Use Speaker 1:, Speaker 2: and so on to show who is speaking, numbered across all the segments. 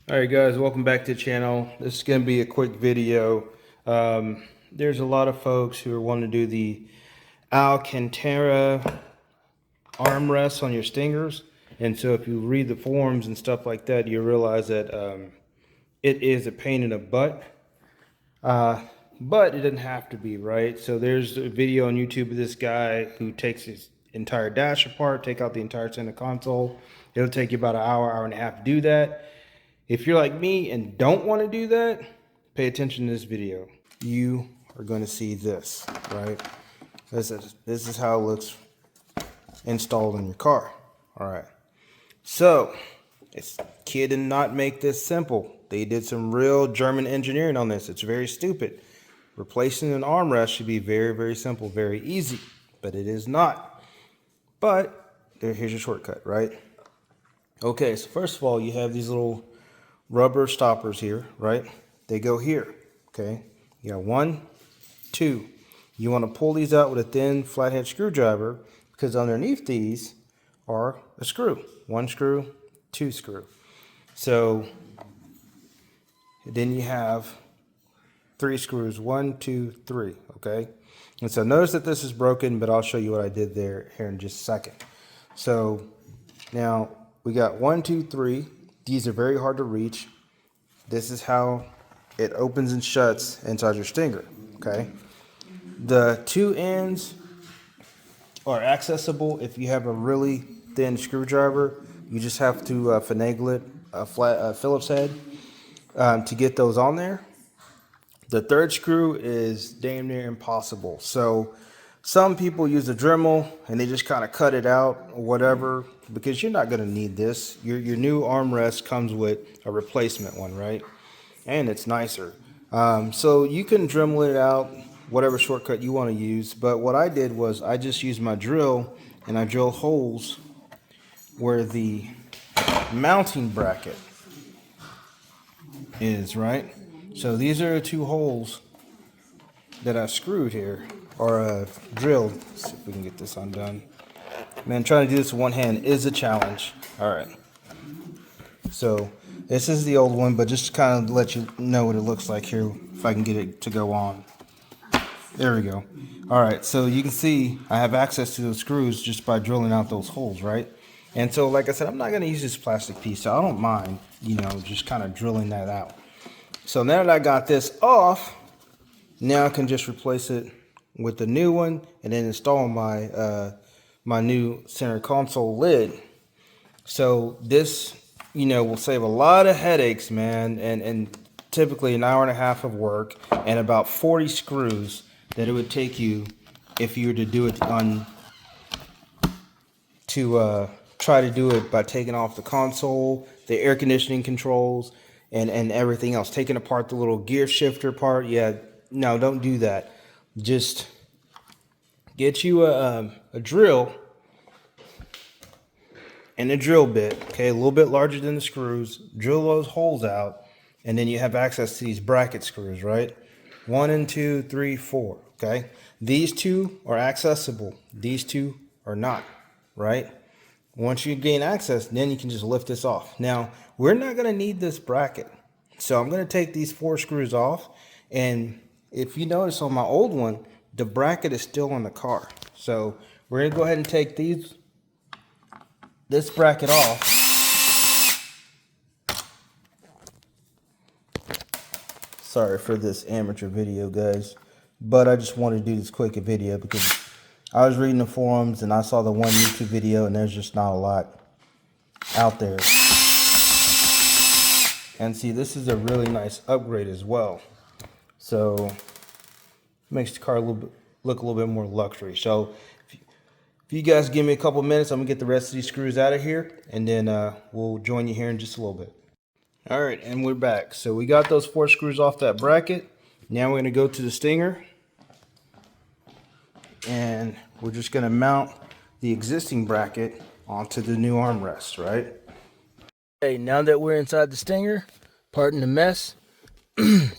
Speaker 1: All right, guys, welcome back to the channel. This is going to be a quick video. There's a lot of folks who are wanting to do the Alcantara armrests on your stingers. And so if you read the forums and stuff like that, you realize that it is a pain in the butt. But it doesn't have to be, right? So there's a video on YouTube of this guy who takes his entire dash apart, take out the entire center console. It'll take you about an hour, hour and a half to do that. If you're like me and don't want to do that, pay attention to this video. You are going to see this, right? This is how it looks installed in your car. All right. So, this kid did not make this simple. They did some real German engineering on this. It's very stupid. Replacing an armrest should be very, very simple, very easy, but it is not. But here's your shortcut, right? Okay, so first of all, you have these little rubber stoppers here, right? They go here, okay? You got 1, 2. You want to pull these out with a thin flathead screwdriver because underneath these are a screw. 1 screw, 2 screw. So then you have 3 screws, 1, 2, 3, okay? And so notice that this is broken, but I'll show you what I did there here in just a second. So now we got 1, 2, 3. These are very hard to reach. This is how it opens and shuts inside your stinger, okay? The 2 ends are accessible if you have a really thin screwdriver. You just have to finagle it, a flat Phillips head, to get those on there. The 3rd screw is damn near impossible. So some people use a Dremel and they just kind of cut it out or whatever, because you're not going to need this. Your new armrest comes with a replacement one, right? And it's nicer. So you can Dremel it out, whatever shortcut you want to use. But what I did was I just used my drill and I drilled holes where the mounting bracket is, right? So these are the 2 holes that I screwed here, or drilled. Let's see if we can get this undone. Man, trying to do this with one hand is a challenge. All right. So this is the old one, but just to kind of let you know what it looks like here, if I can get it to go on. There we go. All right, so you can see I have access to those screws just by drilling out those holes, right? And so, like I said, I'm not going to use this plastic piece, so I don't mind, just kind of drilling that out. So now that I got this off, now I can just replace it with the new one and then install my my new center console lid. So this, will save a lot of headaches, man, and typically an hour and a half of work and about 40 screws that it would take you if you were to do it try to do it by taking off the console, the air conditioning controls, and everything else. Taking apart the little gear shifter part. Yeah, no, don't do that. Just get you a drill and a drill bit, okay, a little bit larger than the screws. Drill those holes out, and then you have access to these bracket screws, right? 1 and 2, 3, 4, okay? These 2 are accessible. These 2 are not, right? Once you gain access, then you can just lift this off. Now, we're not going to need this bracket. So I'm going to take these 4 screws off. And if you notice on my old one, the bracket is still on the car. So we're going to go ahead and take this bracket off. Sorry for this amateur video, guys. But I just wanted to do this quick video because I was reading the forums and I saw the one YouTube video and there's just not a lot out there. And see, this is a really nice upgrade as well. So makes the car look a little bit more luxury. So if you guys give me a couple minutes, I'm gonna get the rest of these screws out of here and then we'll join you here in just a little bit. All right, and we're back. So we got those 4 screws off that bracket. Now we're gonna go to the stinger. And we're just going to mount the existing bracket onto the new armrest, right? Okay, now that we're inside the stinger, pardon the mess,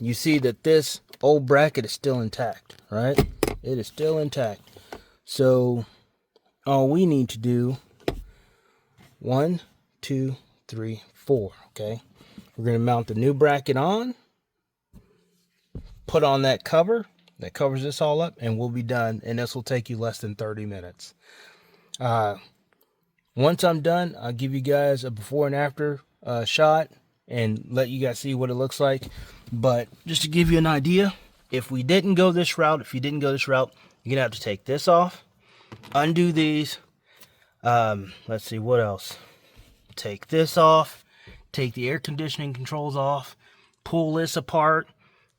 Speaker 1: you see that this old bracket is still intact, right? It is still intact. So all we need to do, 1, 2, 3, 4, okay? We're going to mount the new bracket on, put on that cover that covers this all up, and we'll be done. And this will take you less than 30 minutes. Once I'm done, I'll give you guys a before and after shot and let you guys see what it looks like. But just to give you an idea, if you didn't go this route, you're gonna have to take this off, undo these. Let's see what else. Take this off, take the air conditioning controls off, pull this apart,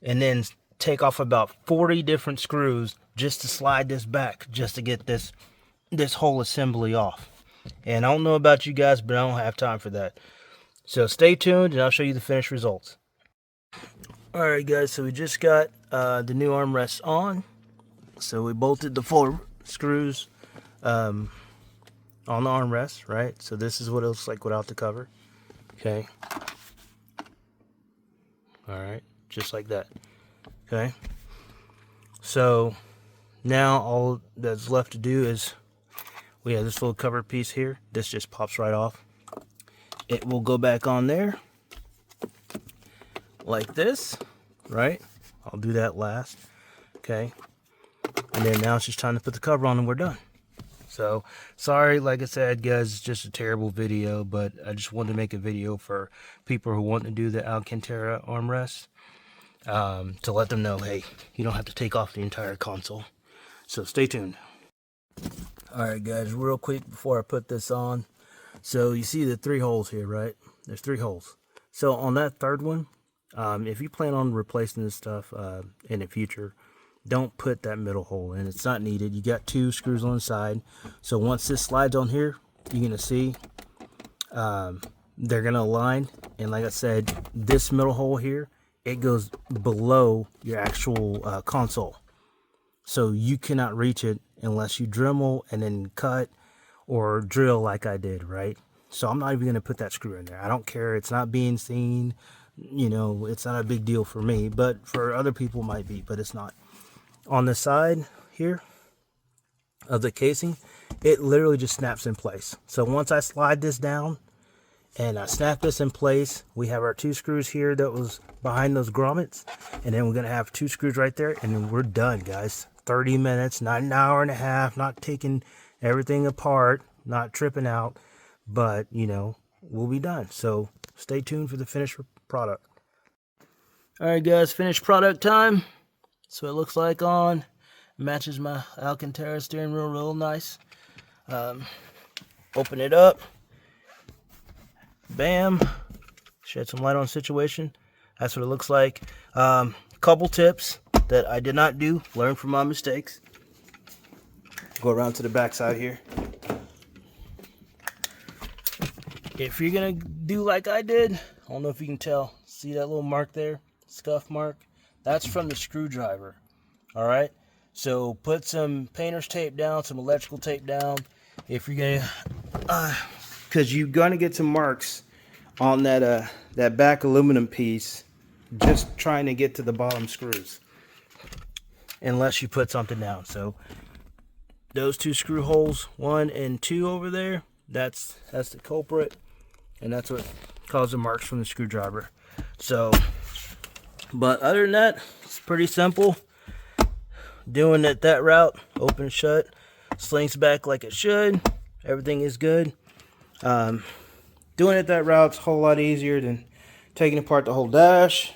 Speaker 1: and then take off about 40 different screws just to slide this back, just to get this whole assembly off. And I don't know about you guys, but I don't have time for that. So stay tuned and I'll show you the finished results. Alright guys, so we just got the new armrests on. So we bolted the 4 screws on the armrest, right? So this is what it looks like without the cover. Okay. Alright, just like that. Okay. So now all that's left to do is we have this little cover piece here. This just pops right off. It will go back on there like this, right? I'll do that last. Okay. And then now it's just time to put the cover on and we're done. So sorry, like I said, guys, it's just a terrible video, but I just wanted to make a video for people who want to do the Alcantara armrest, to let them know, hey, you don't have to take off the entire console. So stay tuned. Alright guys, real quick before I put this on. So you see the 3 holes here, right? There's 3 holes. So on that third one, if you plan on replacing this stuff in the future, don't put that middle hole in. It's not needed. You got 2 screws on the side. So once this slides on here, you're going to see they're going to align. And like I said, this middle hole here, it goes below your actual console. So you cannot reach it unless you Dremel and then cut or drill like I did, right? So I'm not even going to put that screw in there. I don't care. It's not being seen. You know, it's not a big deal for me, but for other people it might be, but it's not. On the side here of the casing, it literally just snaps in place. So once I slide this down and I snap this in place, we have our 2 screws here that was behind those grommets, and then we're going to have 2 screws right there, and then we're done, guys. 30 minutes, not an hour and a half, not taking everything apart, not tripping out, but, you know, we'll be done. So stay tuned for the finished product. Alright guys, finished product time. So it looks like on. Matches my Alcantara steering wheel real nice. Open it up. Bam. Shed some light on the situation. That's what it looks like. Couple tips that I did not do. Learn from my mistakes. Go around to the back side here. If you're going to do like I did, I don't know if you can tell. See that little mark there? Scuff mark? That's from the screwdriver. Alright? So put some painter's tape down, some electrical tape down. If you're going to... because you're going to get some marks on that back aluminum piece just trying to get to the bottom screws. Unless you put something down. So those 2 screw holes, 1 and 2 over there, that's the culprit. And that's what caused the marks from the screwdriver. So... but other than that, it's pretty simple. Doing it that route, open and shut, slings back like it should. Everything is good. Doing it that route's a whole lot easier than taking apart the whole dash.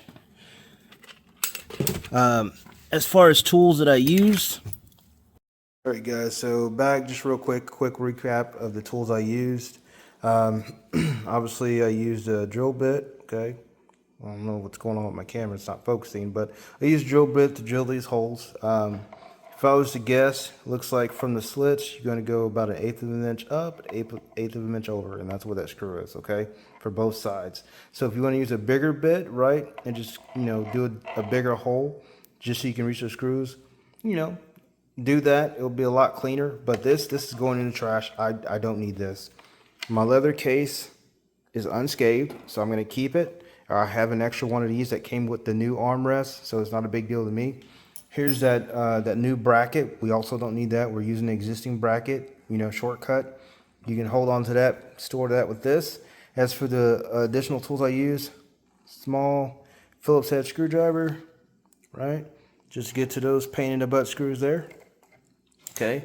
Speaker 1: As far as tools that I used. Alright guys, so back just real quick recap of the tools I used. Obviously I used a drill bit, okay. I don't know what's going on with my camera, it's not focusing, but I used a drill bit to drill these holes. If I was to guess, looks like from the slits, you're going to go about 1/8 of an inch up, 1/8 of an inch over, and that's where that screw is, okay, for both sides. So if you want to use a bigger bit, right, and just, you know, do a bigger hole, just so you can reach the screws, you know, do that. It'll be a lot cleaner, but this is going in the trash. I don't need this. My leather case is unscathed, so I'm going to keep it. I have an extra one of these that came with the new armrest, so it's not a big deal to me. Here's that new bracket. We also don't need that. We're using the existing bracket, you know, shortcut. You can hold on to that, store that with this. As for the additional tools I use, small Phillips head screwdriver, right? Just get to those pain in the butt screws there. Okay.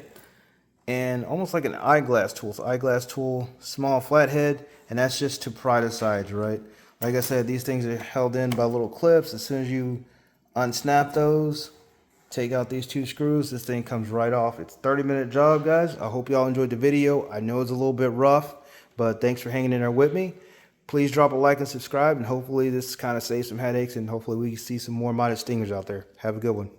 Speaker 1: And almost like an eyeglass tool. So eyeglass tool, small flathead, and that's just to pry the sides, right? Like I said, these things are held in by little clips. As soon as you unsnap those, take out these 2 screws, this thing comes right off. It's a 30-minute job, guys. I hope y'all enjoyed the video. I know it's a little bit rough, but thanks for hanging in there with me. Please drop a like and subscribe, and hopefully this kind of saves some headaches, and hopefully we can see some more modded stingers out there. Have a good one.